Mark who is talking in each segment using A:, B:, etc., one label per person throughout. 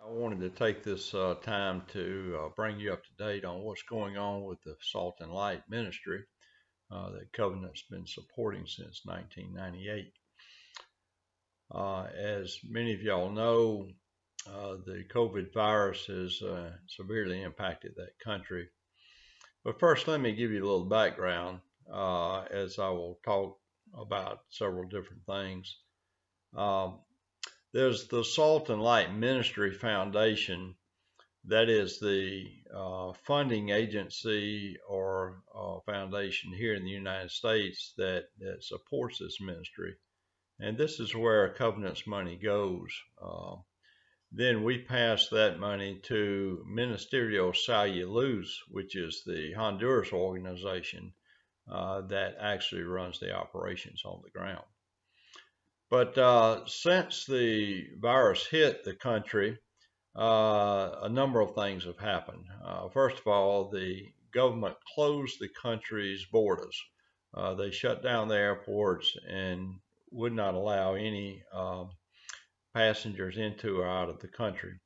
A: I wanted to take this time to bring you up to date on what's going on with the Salt and Light Ministry that Covenant's been supporting since 1998. As many of y'all know, the COVID virus has severely impacted that country. But first, let me give you a little background as I will talk about several different things. Um, there's the Salt and Light Ministry Foundation. That is the funding agency or foundation here in the United States that supports this ministry. And this is where Covenant's money goes. Then we pass that money to Ministerio Salud, which is the Honduras organization that actually runs the operations on the ground. But since the virus hit the country, a number of things have happened. First of all, the government closed the country's borders. They shut down the airports and would not allow any passengers into or out of the country.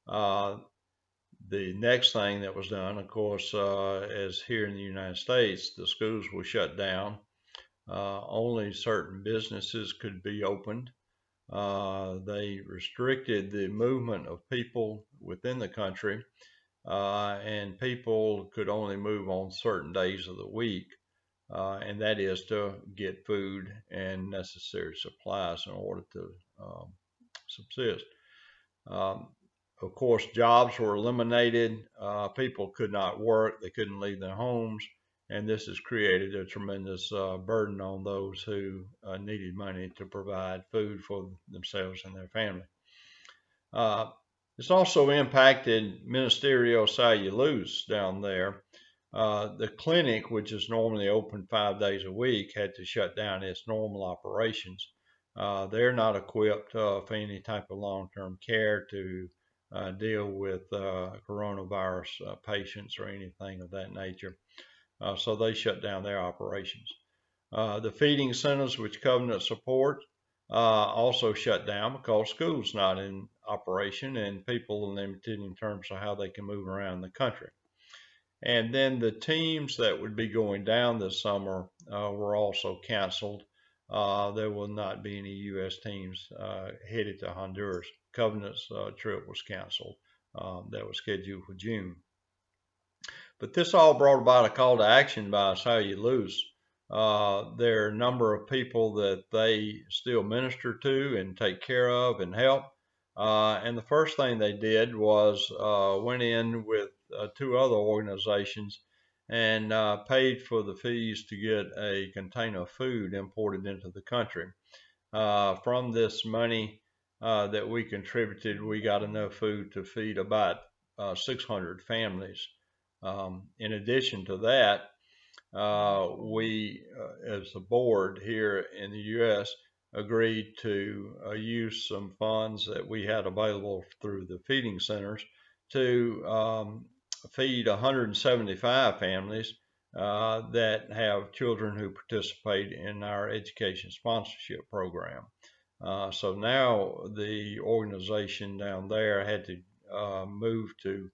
A: The next thing that was done, of course, as here in the United States, the schools were shut down. Only certain businesses could be opened. They restricted the movement of people within the country, and people could only move on certain days of the week, and that is to get food and necessary supplies in order to subsist. Um, of course, jobs were eliminated. People could not work, they couldn't leave their homes, and this has created a tremendous burden on those who needed money to provide food for themselves and their family. Uh, it's also impacted Ministerio Salud down there. The clinic, which is normally open 5 days a week, had to shut down its normal operations. They're not equipped for any type of long-term care to deal with coronavirus patients or anything of that nature. So they shut down their operations. The feeding centers, which Covenant supports, also shut down because school's not in operation and people are limited in terms of how they can move around the country. And then the teams that would be going down this summer were also canceled. There will not be any U.S. teams headed to Honduras. Covenant's trip was canceled. That was scheduled for June. But this all brought about a call to action by Salud. There are a number of people that they still minister to and take care of and help. And the first thing they did was went in with two other organizations and paid for the fees to get a container of food imported into the country. From this money that we contributed, we got enough food to feed about 600 families. In addition to that, we, as a board here in the U.S., agreed to use some funds that we had available through the feeding centers to feed 175 families that have children who participate in our education sponsorship program. So now the organization down there had to move to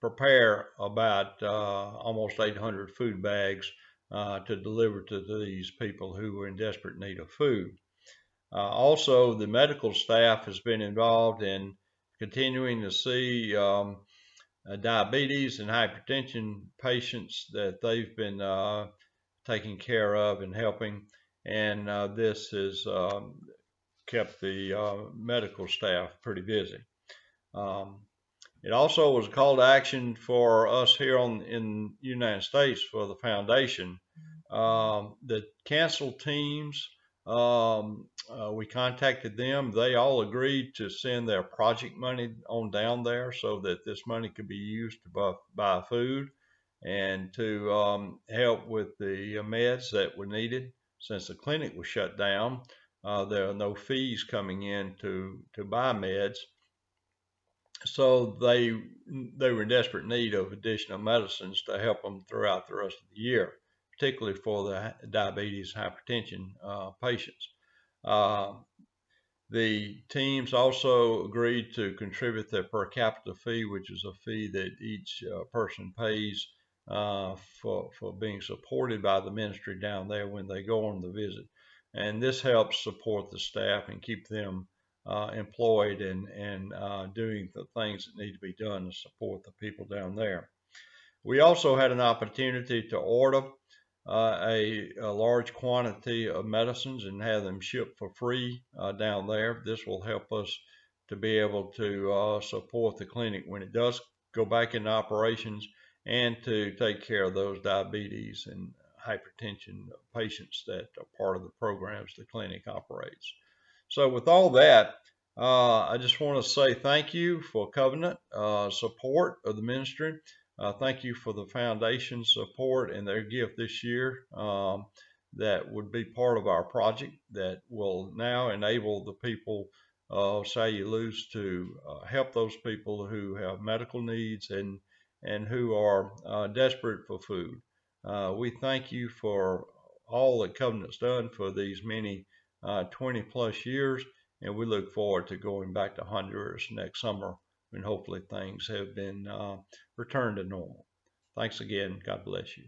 A: prepare about almost 800 food bags to deliver to these people who were in desperate need of food. Also, the medical staff has been involved in continuing to see diabetes and hypertension patients that they've been taking care of and helping, and this has kept the medical staff pretty busy. It also was a call to action for us here in the United States for the foundation. The canceled teams, we contacted them. They all agreed to send their project money on down there so that this money could be used to buy food and to help with the meds that were needed. Since the clinic was shut down, there are no fees coming in to buy meds. So they were in desperate need of additional medicines to help them throughout the rest of the year, particularly for the diabetes, hypertension patients. The teams also agreed to contribute their per capita fee, which is a fee that each person pays for being supported by the ministry down there when they go on the visit. And this helps support the staff and keep them employed and doing the things that need to be done to support the people down there. We also had an opportunity to order a large quantity of medicines and have them shipped for free down there. This will help us to be able to support the clinic when it does go back into operations, and to take care of those diabetes and hypertension patients that are part of the programs the clinic operates. So with all that, I just want to say thank you for Covenant support of the ministry. Thank you for the foundation support and their gift this year that would be part of our project that will now enable the people of Saluda Luz to help those people who have medical needs and who are desperate for food. We thank you for all that Covenant's done for these many 20 plus years, and we look forward to going back to Honduras next summer when hopefully things have been returned to normal. Thanks again. God bless you.